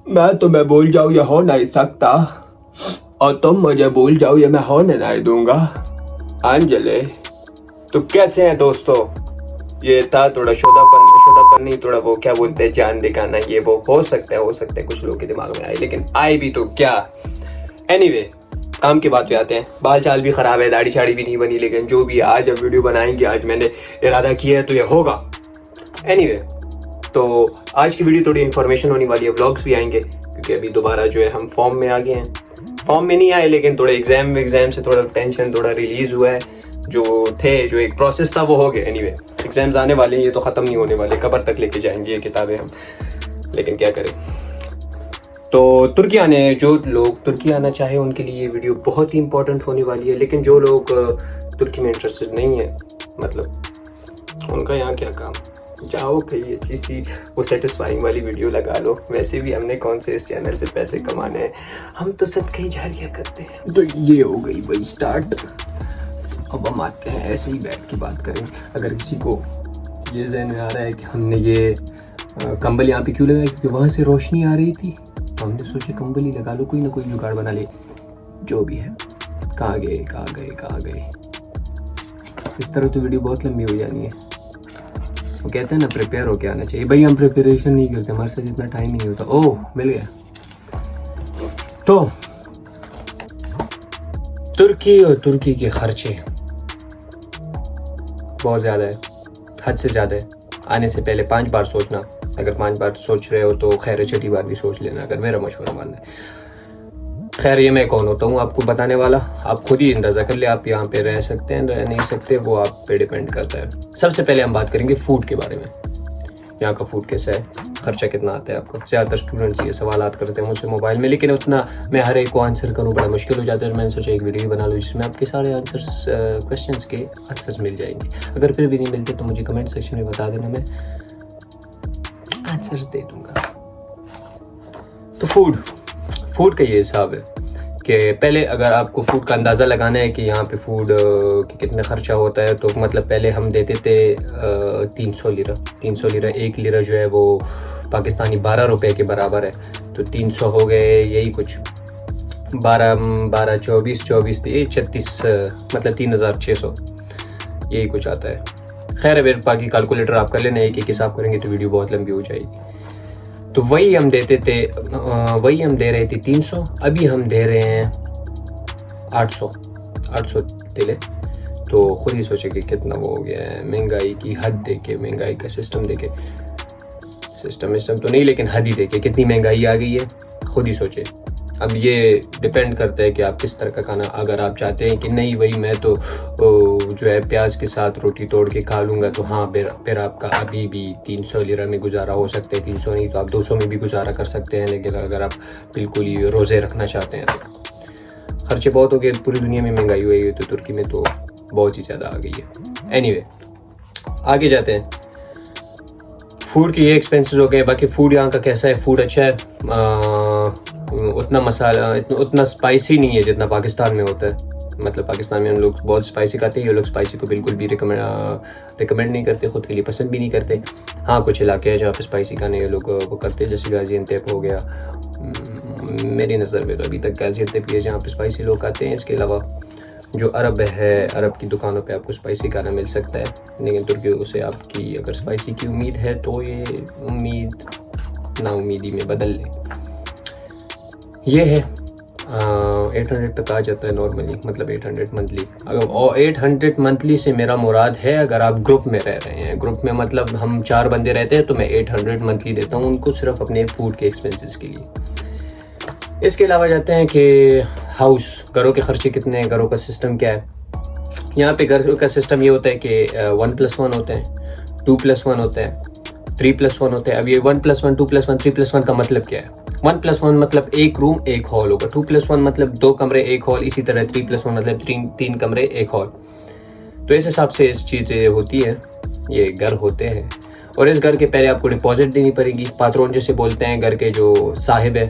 मैं तुम्हें भूल जाऊँ ये हो नहीं सकता, और तुम मुझे भूल जाओ ये मैं होने नहीं दूंगा। अंजलि, तो कैसे हैं दोस्तों? ये था थोड़ा शोधापन नहीं, थोड़ा वो क्या बोलते हैं, जान दिखाना, ये वो हो सकता है कुछ लोगों के दिमाग में आए, लेकिन आए भी तो क्या। एनीवे, काम की बात पे आते हैं। बाल चाल भी खराब है, दाढ़ी शाड़ी भी नहीं बनी, लेकिन जो भी आज अब वीडियो बनाएंगे, आज मैंने इरादा किया है तो ये होगा। एनीवे, तो आज की वीडियो थोड़ी इन्फॉर्मेशन होने वाली है, व्लॉग्स भी आएंगे, क्योंकि अभी दोबारा जो है हम फॉर्म में आ गए हैं। फॉर्म में नहीं आए, लेकिन थोड़े एग्जाम से थोड़ा टेंशन थोड़ा रिलीज हुआ है। जो एक प्रोसेस था वो हो गया। एनीवे, एग्जाम्स आने वाले हैं, ये तो ख़त्म नहीं होने वाले, कबर तक लेके जाएंगे ये किताबें हम, लेकिन क्या करें। तो जो लोग तुर्की आना चाहे उनके लिए ये वीडियो बहुत ही इंपॉर्टेंट होने वाली है, लेकिन जो लोग तुर्की में इंटरेस्टेड नहीं है, मतलब उनका यहाँ क्या काम। जाओ कहीं अच्छी सी वो सेटिस्फाइंग वाली वीडियो लगा लो। वैसे भी हमने कौन से इस चैनल से पैसे कमाने हैं, हम तो सदका ही जारिया करते हैं। तो ये हो गई भाई स्टार्ट। अब हम आते हैं ऐसे ही बैठ के बात करें। अगर किसी को ये ज़हन में आ रहा है कि हमने ये कंबल यहाँ पे क्यों लगाया, क्योंकि वहाँ से रोशनी आ रही थी, तो हमने सोचा कंबल ही लगा लो, कोई ना कोई जुगाड़ बना ले। जो भी है, कहाँ गए। इस तरह तो वीडियो बहुत लंबी हो जानी है। वो कहते हैं ना, प्रिपेयर होके आना चाहिए। भाई हम प्रिपरेशन नहीं करते, हमारे साथ इतना टाइम ही नहीं होता। ओह, मिल गया। तो तुर्की और तुर्की के खर्चे बहुत ज़्यादा है, हद से ज़्यादा है। आने से पहले 5 बार सोचना। अगर 5 बार सोच रहे हो तो खैर 6ठी बार भी सोच लेना, अगर मेरा मशवरा मानना है। खैर, ये मैं कौन होता हूँ आपको बताने वाला, आप खुद ही अंदाज़ा कर ले। आप यहाँ पे रह सकते हैं, रह नहीं सकते, वो आप पे डिपेंड करता है। सबसे पहले हम बात करेंगे फूड के बारे में। यहाँ का फूड कैसा है, खर्चा कितना आता है आपको। ज़्यादातर स्टूडेंट्स ये सवालात करते हैं मुझसे मोबाइल में, लेकिन उतना मैं हर एक को आंसर करूँ बड़ा मुश्किल हो जाता है। मैंने सोचा एक वीडियो बना लूँ जिसमें आपके सारे आंसर्स, क्वेश्चंस के आंसर्स मिल जाएंगे। अगर फिर भी नहीं मिलते तो मुझे कमेंट सेक्शन में बता देना, मैं आंसर्स दे दूँगा। तो फूड का ये हिसाब है कि पहले अगर आपको फूड का अंदाज़ा लगाना है कि यहाँ पे फूड कि कितना ख़र्चा होता है, तो मतलब पहले हम देते थे 300 लिरा। 1 लिरा जो है वो पाकिस्तानी 12 रुपए के बराबर है। तो 300 हो गए, यही कुछ 12 24 36, मतलब 3600, यही कुछ आता है। खैर, अगर बाकी कैलकुलेटर आप कर लेना, एक हिसाब करेंगे तो वीडियो बहुत लंबी हो जाएगी। तो वही हम दे रहे थे 300, अभी हम दे रहे हैं 800 दिले। तो खुद ही सोचे कि कितना वो हो गया है। महंगाई की हद देके, महंगाई का सिस्टम तो नहीं, लेकिन हद ही देके कितनी महंगाई आ गई है, खुद ही सोचे। अब ये डिपेंड करता है कि आप किस तरह का खाना, अगर आप चाहते हैं कि नहीं वही मैं तो जो है प्याज के साथ रोटी तोड़ के खा लूँगा, तो हाँ, फिर आपका अभी भी 300 लिरा में गुजारा हो सकता है। 300 नहीं तो आप 200 में भी गुजारा कर सकते हैं। लेकिन अगर आप बिल्कुल ही रोज़े रखना चाहते हैं तो खर्चे बहुत हो गए। पूरी दुनिया में महंगाई हुई है, तो तुर्की में तो बहुत ही ज़्यादा आ गई है। एनीवे, आगे जाते हैं। फूड के ये एक्सपेंसेस हो गए। बाकी फूड यहाँ का कैसा है, फूड अच्छा है। उतना मसाला, उतना स्पाइसी नहीं है जितना पाकिस्तान में होता है। मतलब पाकिस्तान में हम लोग बहुत स्पाइसी खाते हैं, ये लोग स्पाइसी को बिल्कुल भी रिकमेंड नहीं करते, खुद के लिए पसंद भी नहीं करते। हाँ, कुछ इलाके हैं जहाँ पे स्पाइसी खाने ये लोग वो करते हैं, जैसे गाजियाबाद हो गया। मेरी नज़र में तो अभी तक गाजियाबाद ही है जहाँ पे स्पाइसी लोग खाते हैं। इसके अलावा जो अरब है, अरब की दुकानों पे आपको स्पाइसी खाना मिल सकता है, लेकिन तुर्की से आपकी अगर स्पाइसी की उम्मीद है तो ये उम्मीद नाउमीदी में बदल ले। ये है 800 तक आ जाता है नॉर्मली, मतलब 800 मंथली। अगर 800 मंथली से मेरा मुराद है अगर आप ग्रुप में रह रहे हैं। ग्रुप में मतलब हम 4 बंदे रहते हैं, तो मैं 800 मंथली देता हूँ उनको, सिर्फ अपने फूड के एक्सपेंसेस के लिए। इसके अलावा जाते हैं कि घरों के खर्चे कितने हैं, घरों का सिस्टम क्या है। यहाँ पे घर का सिस्टम ये होता है कि 1+1 होते हैं, 2+1 होते हैं, 3+1 होते हैं। अब ये 1+1, 2+1, 3+1 का मतलब क्या है? 1+1 मतलब 1 रूम 1 हॉल होगा। 2+1 मतलब 2 कमरे 1 हॉल। इसी तरह 3+1 मतलब 3 कमरे 1 हॉल। तो इस हिसाब से इस चीज़ें होती है, ये घर होते हैं। और इस घर के पहले आपको डिपॉजिट देनी पड़ेगी। पात्रोन जैसे बोलते हैं, घर के जो साहिब है,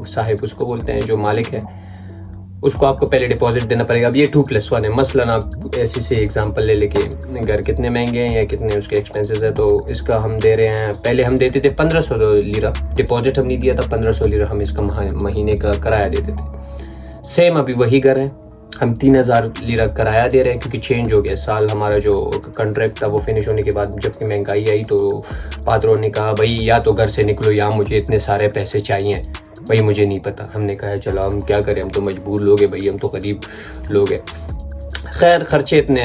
साहिब उसको बोलते हैं, जो मालिक है उसको आपको पहले डिपॉजिट देना पड़ेगा। अब ये 2+1 है। मसलन आप ऐसी से एग्जांपल ले लेके घर कितने महंगे हैं या कितने उसके एक्सपेंसेस है, तो इसका हम दे रहे हैं, पहले हम देते थे 1500 लीरा डिपॉजिट, हम नहीं दिया था, 1500 लीरा हम इसका महीने का किराया देते थे। सेम अभी वही घर है, हम 3000 लीरा किराया दे रहे हैं, क्योंकि चेंज हो गया साल। हमारा जो कॉन्ट्रैक्ट था वो फिनिश होने के बाद जबकि महंगाई आई तो पात्रों ने कहा भाई या तो घर से निकलो या मुझे इतने सारे पैसे चाहिए। भाई मुझे नहीं पता, हमने कहा चलो हम क्या करें, हम तो मजबूर लोग हैं भाई, हम तो गरीब लोग हैं। खैर खर्चे इतने,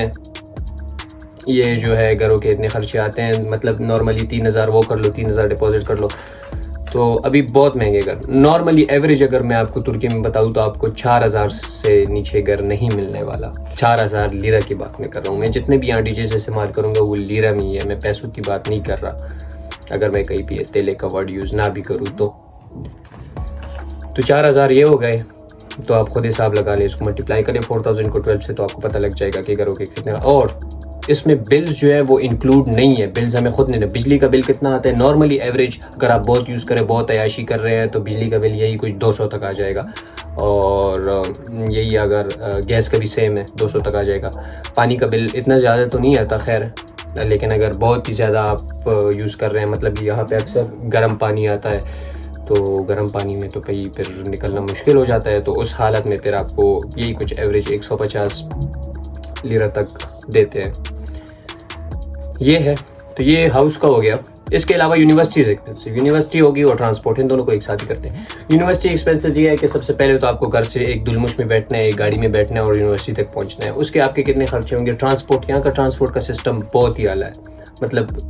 ये जो है घरों के इतने खर्चे आते हैं, मतलब नॉर्मली 3000 वो कर लो, 3000 डिपॉजिट कर लो, तो अभी बहुत महंगे घर। नॉर्मली एवरेज अगर मैं आपको तुर्की में बताऊँ तो आपको 4000 से नीचे घर नहीं मिलने वाला। 4000 लीरा की बात मैं कर रहा हूँ। मैं जितने भी यहाँ डीजेस इस्तेमाल करूँगा वो लीरा में ही है, मैं पैसों की बात नहीं कर रहा, अगर मैं कहीं भी तेले का वर्ड यूज़ ना भी करूँ तो 4000 ये हो गए। तो आप खुद हिसाब लगा लें, इसको मल्टीप्लाई करें 4000 को 12 से, तो आपको पता लग जाएगा कि घरों के कितने। और इसमें बिल्स जो है वो इंक्लूड नहीं है, बिल्स हमें खुद नहीं। बिजली का बिल कितना आता है नॉर्मली एवरेज, अगर आप बहुत यूज़ करें, बहुत अयाशी कर रहे हैं, तो बिजली का बिल यही कुछ 200 तक आ जाएगा। और यही अगर गैस का भी सेम है, 200 तक आ जाएगा। पानी का बिल इतना ज़्यादा तो नहीं आता खैर, लेकिन अगर बहुत ही ज़्यादा आप यूज़ कर रहे हैं, मतलब यहाँ पे अक्सर गर्म पानी आता है, तो गर्म पानी में तो कहीं फिर निकलना मुश्किल हो जाता है, तो उस हालत में फिर आपको यही कुछ एवरेज 150 लीरा तक देते हैं। ये है, तो ये हाउस का हो गया। इसके अलावा यूनिवर्सिटीज़ एक्सपेंसिव, यूनिवर्सिटी होगी और ट्रांसपोर्ट, इन दोनों को एक साथ ही करते हैं। यूनिवर्सिटी एक्सपेंसेस ये है कि सबसे पहले तो आपको घर से एक दुलमुश में बैठना है, एक गाड़ी में बैठना है और यूनिवर्सिटी तक पहुंचना है। उसके आपके कितने खर्चे होंगे। ट्रांसपोर्ट, यहाँ का ट्रांसपोर्ट का सिस्टम बहुत ही आला है, मतलब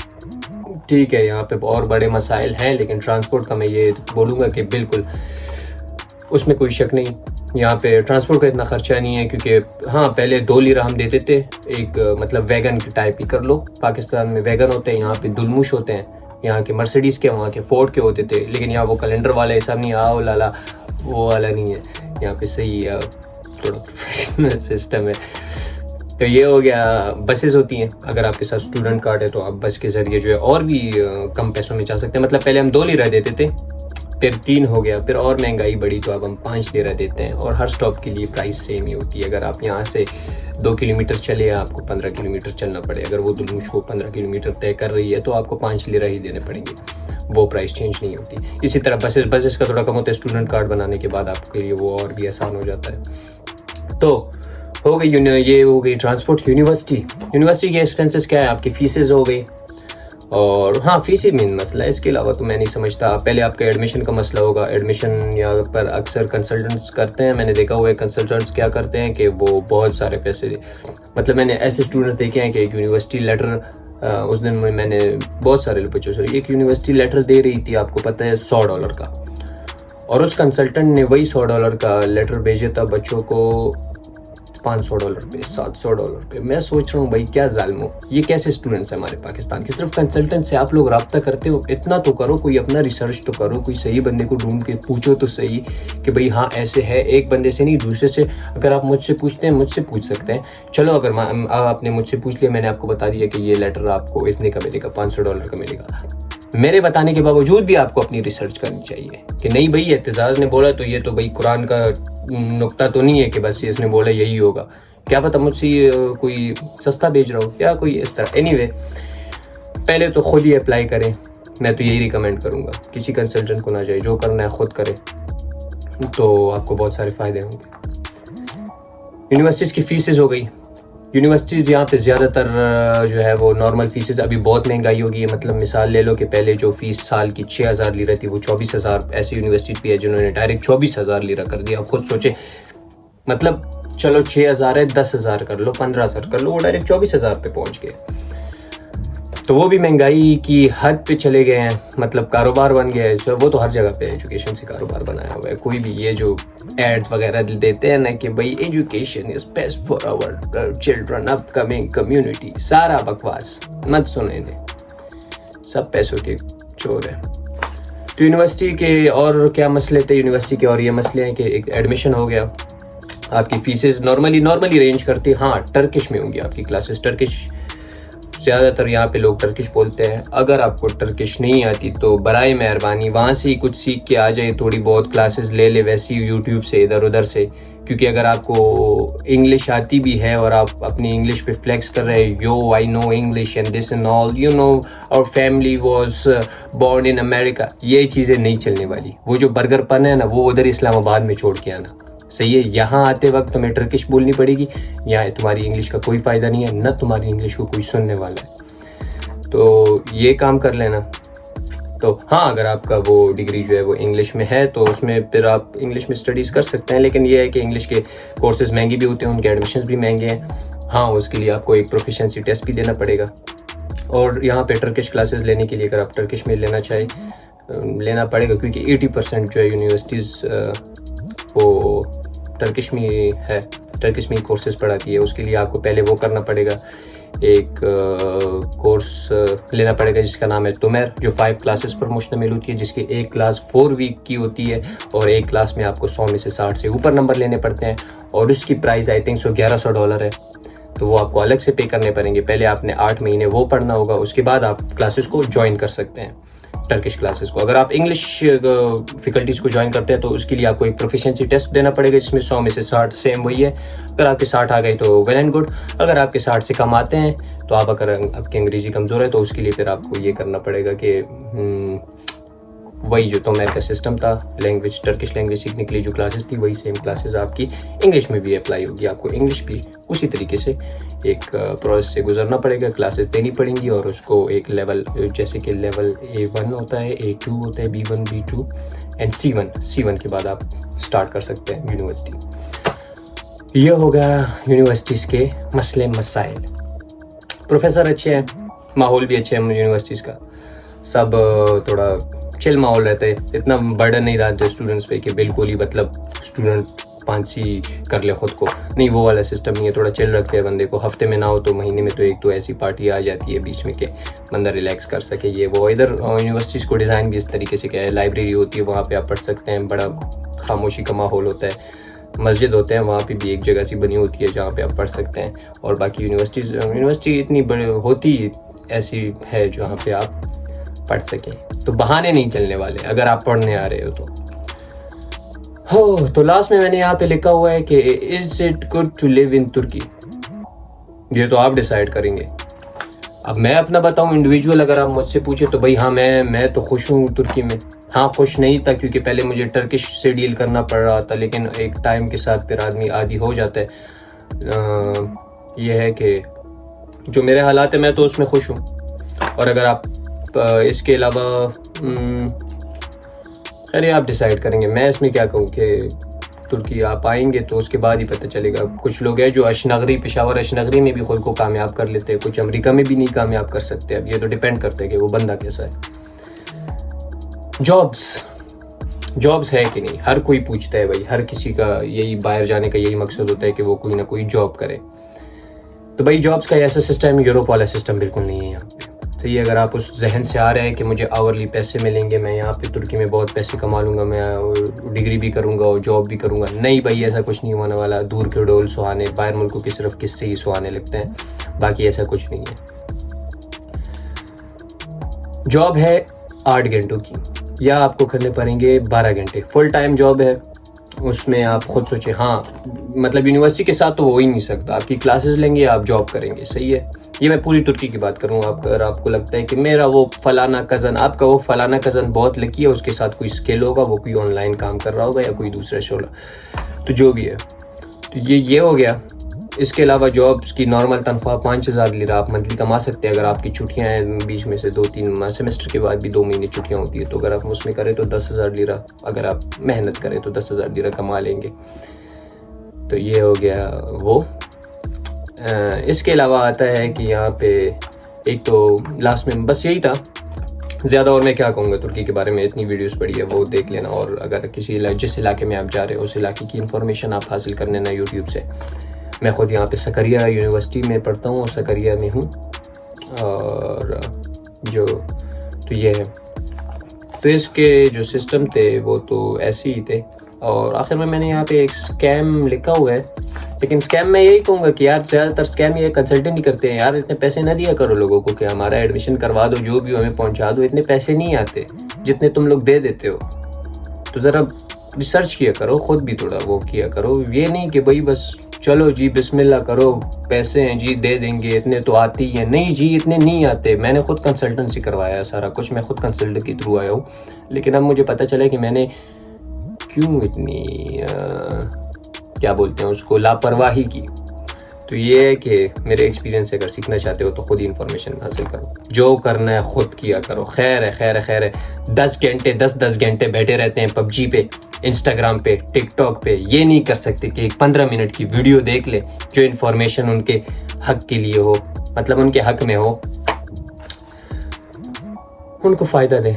ठीक है यहाँ पे और बड़े मसाइल हैं, लेकिन ट्रांसपोर्ट का मैं ये बोलूँगा कि बिल्कुल उसमें कोई शक नहीं, यहाँ पे ट्रांसपोर्ट का इतना खर्चा नहीं है। क्योंकि हाँ पहले 2 लीरा हम देते थे, एक मतलब वैगन की टाइप ही कर लो, पाकिस्तान में वैगन होते हैं, यहाँ पे दुलमुश होते हैं, यहाँ के मर्सिडीज़ के, वहाँ के फोर्ड के होते थे, लेकिन यहाँ वो कैलेंडर वाला हिसाब नहीं, आओ लाला वो वाला नहीं है, यहाँ पे सही थोड़ा प्रोफेशनल सिस्टम है। तो ये हो गया। बसेस होती हैं, अगर आपके साथ स्टूडेंट कार्ड है तो आप बस के ज़रिए जो है और भी कम पैसों में जा सकते हैं। मतलब पहले हम 2 लीरा देते थे, फिर 3 हो गया, फिर और महंगाई बढ़ी तो अब हम 5 लीरा देते हैं। और हर स्टॉप के लिए प्राइस सेम ही होती है। अगर आप यहाँ से 2 किलोमीटर चले, आपको 15 किलोमीटर चलना पड़े, अगर वो दुलमुश को 15 किलोमीटर तय कर रही है तो आपको 5 लीरा ही देने पड़ेंगे, वो प्राइस चेंज नहीं होती। इसी तरह बसेस का थोड़ा कम होता है, स्टूडेंट कार्ड बनाने के बाद आपके लिए वो और भी आसान हो जाता है। तो हो गई ये हो गई ट्रांसपोर्ट। यूनिवर्सिटी के एक्सपेंसेस क्या है, आपकी फीसेस हो गई, और हाँ फीस ही मेन मसला है, इसके अलावा तो मैं नहीं समझता। पहले आपका एडमिशन का मसला होगा। एडमिशन यहाँ पर अक्सर कंसल्टेंट्स करते हैं, मैंने देखा हुआ है कंसल्टेंट्स क्या करते हैं कि वो बहुत सारे पैसे, मतलब मैंने ऐसे स्टूडेंट्स देखे हैं कि एक यूनिवर्सिटी लेटर, उस दिन मैंने बहुत सारे बच्चों से, एक यूनिवर्सिटी लेटर दे रही थी आपको पता है $100 का, और उस कंसल्टेंट ने वही $100 का लेटर भेजा था बच्चों को $500 पे, $700 पे। मैं सोच रहा हूँ भाई क्या जालिम हो, ये कैसे स्टूडेंट्स हैं हमारे पाकिस्तान के। सिर्फ कंसल्टेंट से आप लोग रब्ता करते हो, इतना तो करो, कोई अपना रिसर्च तो करो, कोई सही बंदे को ढूंढ के पूछो तो सही कि भाई हाँ ऐसे है। एक बंदे से नहीं, दूसरे से। अगर आप मुझसे पूछते हैं, मुझसे पूछ सकते हैं, चलो अगर आपने मुझसे पूछ लिया, मैंने आपको बता दिया कि ये लेटर आपको इतने का मिलेगा, $500 का मिलेगा, मेरे बताने के बावजूद भी आपको अपनी रिसर्च करनी चाहिए कि नहीं भाई एतजाज़ ने बोला तो ये तो भाई कुरान का नुक्ता तो नहीं है कि बस इसने बोला यही होगा, क्या पता मुझसे कोई सस्ता भेज रहा हो या कोई इस तरह। एनीवे, पहले तो खुद ही अप्लाई करें, मैं तो यही रिकमेंड करूँगा, किसी कंसल्टेंट को ना जाए, जो करना है खुद करें, तो आपको बहुत सारे फ़ायदे होंगे। यूनिवर्सिटीज़ की फ़ीसेस हो गई। यूनिवर्सिटीज़ यहाँ पे ज़्यादातर जो है वो नॉर्मल फ़ीसेस, अभी बहुत महंगाई हो गई है। मतलब मिसाल ले लो कि पहले जो फ़ीस साल की 6000 लीरा थी वो 24000, ऐसी यूनिवर्सिटी भी है जिन्होंने डायरेक्ट 24000 लीरा कर दिया। अब खुद सोचे, मतलब चलो 6000 है, 10000 कर लो, 15000 कर लो, वो डायरेक्ट 24000 पे पहुँच गए। तो वो भी महंगाई की हद पे चले गए हैं, मतलब कारोबार बन गया है। तो वो तो हर जगह पे एजुकेशन से कारोबार बनाया हुआ है। कोई भी ये जो एड्स वगैरह देते हैं ना कि भाई education is best for our children upcoming community, सारा बकवास, मत सुने दे, सब पैसों के चोर है। तो यूनिवर्सिटी के और क्या मसले थे, यूनिवर्सिटी के और ये मसले हैं कि एक एडमिशन हो गया, आपकी फीसेस नॉर्मली रेंज करती, हाँ टर्किश में होंगी आपकी क्लासेस, टर्किश ज़्यादातर यहाँ पे लोग टर्किश बोलते हैं। अगर आपको टर्किश नहीं आती तो बराए मेहरबानी वहाँ से ही कुछ सीख के आ जाए, थोड़ी बहुत क्लासेस ले ले वैसी यूट्यूब से इधर उधर से, क्योंकि अगर आपको इंग्लिश आती भी है और आप अपनी इंग्लिश पे फ्लेक्स कर रहे हैं, yo I know English and this and all, you know our family was born in America, ये चीज़ें नहीं चलने वाली। वो जो बर्गर पन है ना, वो उधर इस्लामाबाद में छोड़ के आना, सही है। यहाँ आते वक्त तुम्हें टर्किश बोलनी पड़ेगी, यहाँ तुम्हारी इंग्लिश का कोई फ़ायदा नहीं है, न तुम्हारी इंग्लिश को कोई सुनने वाला है। तो ये काम कर लेना। तो हाँ, अगर आपका वो डिग्री जो है वो इंग्लिश में है तो उसमें फिर आप इंग्लिश में स्टडीज़ कर सकते हैं, लेकिन ये है कि इंग्लिश के कोर्सेज़ महंगे भी होते हैं, उनके एडमिशन भी महंगे हैं। हाँ, उसके लिए आपको एक प्रोफिशिएंसी टेस्ट भी देना पड़ेगा। और यहाँ पे टर्किश क्लासेस लेने के लिए अगर आप टर्किश में लेना चाहें, लेना पड़ेगा, क्योंकि 80% जो है यूनिवर्सिटीज़ वो टर्किश में है, टर्किश में कोर्सेज पढ़ाती है। उसके लिए आपको पहले वो करना पड़ेगा, एक कोर्स लेना पड़ेगा जिसका नाम है तुमेर, जो 5 क्लासेस पर मुश्तमिल होती है, जिसकी एक क्लास 4 वीक की होती है और एक क्लास में आपको 100 में से 60 से ऊपर नंबर लेने पड़ते हैं। और उसकी प्राइस आई थिंक $1100 है, तो वो आपको अलग से पे करने पड़ेंगे। पहले आपने 8 महीने वो पढ़ना होगा, उसके बाद आप क्लासेस को ज्वाइन कर सकते हैं, टर्किश क्लासेस को। अगर आप इंग्लिश फैकल्टीज़ को ज्वाइन करते हैं तो उसके लिए आपको एक प्रोफिशिएंसी टेस्ट देना पड़ेगा, जिसमें 100 में से 60 सेम वही है। अगर आपके 60 आ गए तो वेल एंड गुड, अगर आपके 60 से कम आते हैं तो आप, अगर आपकी अंग्रेजी कमज़ोर है तो उसके लिए फिर आपको ये करना पड़ेगा कि वही जो तोमेर का सिस्टम था, लैंग्वेज टर्किश लैंग्वेज सीखने के लिए जो क्लासेस थी, वही सेम क्लासेस आपकी इंग्लिश में भी अप्लाई होगी। आपको इंग्लिश भी उसी तरीके से एक प्रोसेस से गुजरना पड़ेगा, क्लासेस देनी पड़ेंगी और उसको एक लेवल, जैसे कि लेवल A1 होता है, A2 होता है, B1 B2 एंड C1 के बाद आप स्टार्ट कर सकते हैं यूनिवर्सिटी। यह होगा यूनिवर्सिटीज़ के मसले मसाइल। प्रोफेसर अच्छे हैं, माहौल भी अच्छे है यूनिवर्सिटीज़ का, सब थोड़ा चिल माहौल रहता है, इतना बर्डन नहीं डालते स्टूडेंट्स पे कि बिल्कुल ही मतलब स्टूडेंट फांसी कर ले खुद को, नहीं, वो वाला सिस्टम नहीं है। थोड़ा चिल रखते हैं बंदे को, हफ्ते में ना हो तो महीने में तो एक तो ऐसी पार्टी आ जाती है बीच में कि बंदा रिलैक्स कर सके, ये वो। इधर यूनिवर्सिटीज़ को डिज़ाइन भी इस तरीके से क्या है, लाइब्रेरी होती है, वहाँ पे आप पढ़ सकते हैं, बड़ा खामोशी का माहौल होता है। मस्जिद होते हैं वहाँ पे भी एक जगह सी बनी होती है जहाँ पे आप पढ़ सकते हैं। और बाकी यूनिवर्सिटी इतनी बड़ी होती ऐसी है जहाँ पे आप पढ़ सकें, तो बहाने नहीं चलने वाले अगर आप पढ़ने आ रहे हो तो लास्ट में मैंने यहाँ पे लिखा हुआ है कि is it good to live in Turkey, ये तो आप डिसाइड करेंगे। अब मैं अपना बताऊं इंडिविजुअल, अगर आप मुझसे पूछे तो भाई हाँ, मैं तो खुश हूँ तुर्की में। हाँ, खुश नहीं था क्योंकि पहले मुझे टर्किश से डील करना पड़ रहा था, लेकिन एक टाइम के साथ फिर आदमी आदी हो जाता है। यह है कि जो मेरे हालात है मैं तो उसमें खुश हूँ। और अगर आप इसके अलावा अरे आप डिसाइड करेंगे, मैं इसमें क्या कहूँ कि तुर्की आप आएंगे तो उसके बाद ही पता चलेगा। कुछ लोग हैं जो अशनगरी, पेशावर अशनगरी में भी खुद को कामयाब कर लेते हैं, कुछ अमेरिका में भी नहीं कामयाब कर सकते। अब ये तो डिपेंड करता है कि वो बंदा कैसा है। जॉब्स है कि नहीं, हर कोई पूछता है भाई, हर किसी का यही बाहर जाने का यही मकसद होता है कि वो कोई ना कोई जॉब करे। तो भाई जॉब्स का ऐसा सिस्टम, यूरोप वाला सिस्टम बिल्कुल नहीं है यहाँ पे, सही है। अगर आप उस जहन से आ रहे हैं कि मुझे आवरली पैसे मिलेंगे, मैं यहाँ पे तुर्की में बहुत पैसे कमा लूँगा, मैं डिग्री भी करूँगा और जॉब भी करूँगा, नहीं भाई, ऐसा कुछ नहीं होने वाला। दूर के डोल सुहाने, बाहर मुल्कों की सिर्फ किस्से ही सुहाने लगते हैं, बाकी ऐसा कुछ नहीं है। जॉब है 8 घंटों की, या आपको करने पड़ेंगे 12 घंटे। फुल टाइम जॉब है, उसमें आप खुद सोचें। हाँ, मतलब यूनिवर्सिटी के साथ तो हो ही नहीं सकता, आपकी क्लासेस लेंगे, आप जॉब करेंगे, सही है। ये मैं पूरी तुर्की की बात करूँ। अगर आपको लगता है कि मेरा वो फलाना कज़न, आपका वो फलाना कज़न बहुत लकी है, उसके साथ कोई स्किल होगा, वो कोई ऑनलाइन काम कर रहा होगा या कोई दूसरा शोला, तो जो भी है, तो ये हो गया। इसके अलावा जॉब्स की नॉर्मल तनख्वाह 5000 लिरा आप मंथली कमा सकते हैं। अगर आपकी छुट्टियाँ हैं बीच में से 2-3 सेमेस्टर के बाद भी 2 महीने छुट्टियाँ होती है, तो अगर आप उसमें करें तो 10,000 लिरा, अगर आप मेहनत करें तो 10,000 लिरा कमा लेंगे। तो ये हो गया वो। इसके अलावा आता है कि यहाँ पे एक तो लास्ट में बस यही था, ज़्यादा और मैं क्या कहूँगा तुर्की के बारे में, इतनी वीडियोस पड़ी है वो देख लेना। और अगर जिस इलाके में आप जा रहे हो उस इलाके की इन्फॉर्मेशन आप हासिल कर लेना यूट्यूब से। मैं ख़ुद यहाँ पे सकरिया यूनिवर्सिटी में पढ़ता हूँ और सकरिया में हूँ, और जो तो ये है। तो इसके जो सिस्टम थे वो तो ऐसे ही थे। और आखिर में मैंने यहाँ पे एक स्कैम लिखा हुआ है, लेकिन स्कैम मैं यही कहूँगा कि यार ज़्यादातर स्कैम ये कंसल्टेंट ही करते हैं। यार इतने पैसे ना दिया करो लोगों को कि हमारा एडमिशन करवा दो, जो भी हमें पहुँचा दो। इतने पैसे नहीं आते जितने तुम लोग दे देते हो। तो ज़रा रिसर्च किया करो, खुद भी थोड़ा वो किया करो। ये नहीं कि भाई बस चलो जी बिस्मिल्लाह करो, पैसे हैं जी दे देंगे, इतने तो आते ही हैं। नहीं जी, इतने नहीं आते। मैंने खुद कंसल्टेंसी करवाया है सारा कुछ, मैं खुद कंसल्टेंट के थ्रू आया हूँ। लेकिन अब मुझे पता चला कि मैंने क्यों इतनी क्या बोलते हैं उसको, लापरवाही की। तो ये है कि मेरे एक्सपीरियंस से अगर सीखना चाहते हो तो खुद ही इन्फॉर्मेशन हासिल करो, जो करना है खुद किया करो। खैर है 10 घंटे बैठे रहते हैं पबजी पे, इंस्टाग्राम पे, टिकटॉक पे। ये नहीं कर सकते कि एक 15 मिनट की वीडियो देख ले जो इन्फॉर्मेशन उनके हक के लिए हो, मतलब उनके हक में हो, उनको फ़ायदा दे।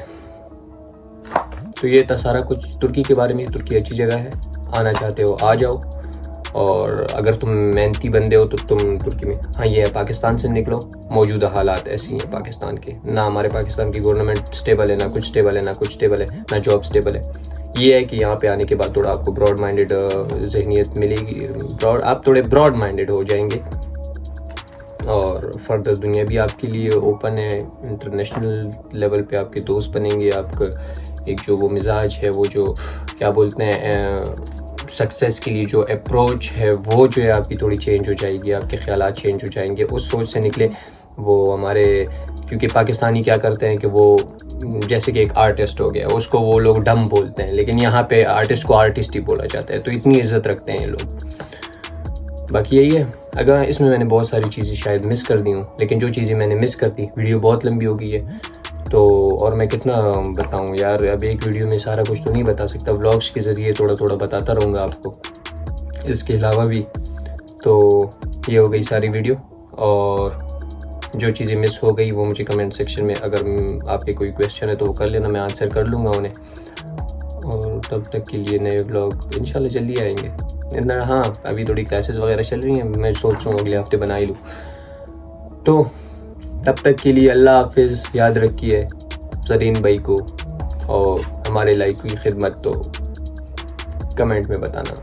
तो ये था सारा कुछ तुर्की के बारे में। तुर्की अच्छी जगह है, आना चाहते हो आ जाओ। और अगर तुम मेहनती बंदे हो तो तुम तुर्की में, हाँ ये है पाकिस्तान से निकलो। मौजूदा हालात ऐसी हैं पाकिस्तान के, ना हमारे पाकिस्तान की गवर्नमेंट स्टेबल है, ना कुछ स्टेबल है, ना जॉब स्टेबल है। ये है कि यहाँ पे आने के बाद थोड़ा आपको ब्रॉड माइंडेड जहनियत मिलेगी, आप थोड़े ब्रॉड माइंडेड हो जाएंगे और फर्दर दुनिया भी आपके लिए ओपन है। इंटरनेशनल लेवल पे आपके दोस्त बनेंगे। आपका एक जो वो मिजाज है, वो जो क्या बोलते हैं सक्सेस के लिए जो अप्रोच है, वो जो है आपकी थोड़ी चेंज हो जाएगी, आपके ख्यालात चेंज हो जाएंगे। उस सोच से निकले। वो हमारे, क्योंकि पाकिस्तानी क्या करते हैं कि वो जैसे कि एक आर्टिस्ट हो गया, उसको वो लोग डम बोलते हैं, लेकिन यहाँ पे आर्टिस्ट को आर्टिस्ट ही बोला जाता है। तो इतनी इज्जत रखते हैं ये लोग। बाकी यही है। अगर इसमें मैंने बहुत सारी चीज़ें शायद मिस कर दी हूँ, लेकिन जो चीज़ें मैंने मिस कर दी, वीडियो बहुत लंबी हो गई है तो, और मैं कितना बताऊँ यार, अब एक वीडियो में सारा कुछ तो नहीं बता सकता। व्लॉग्स के ज़रिए थोड़ा थोड़ा बताता रहूँगा आपको इसके अलावा भी। तो ये हो गई सारी वीडियो, और जो चीज़ें मिस हो गई वो मुझे कमेंट सेक्शन में, अगर आपके कोई क्वेश्चन है तो वो कर लेना, मैं आंसर कर लूँगा उन्हें। और तब तक के लिए नए व्लॉग इंशाल्लाह जल्दी आएंगे। इतना हाँ, अभी थोड़ी क्लासेस वगैरह चल रही हैं, मैं सोच रहा हूँ अगले हफ्ते बना ही लूँ। तो तब तक के लिए अल्लाह हाफिज़। याद रखिए ज़रीन भाई को, और हमारे लाइक की खिदमत तो कमेंट में बताना।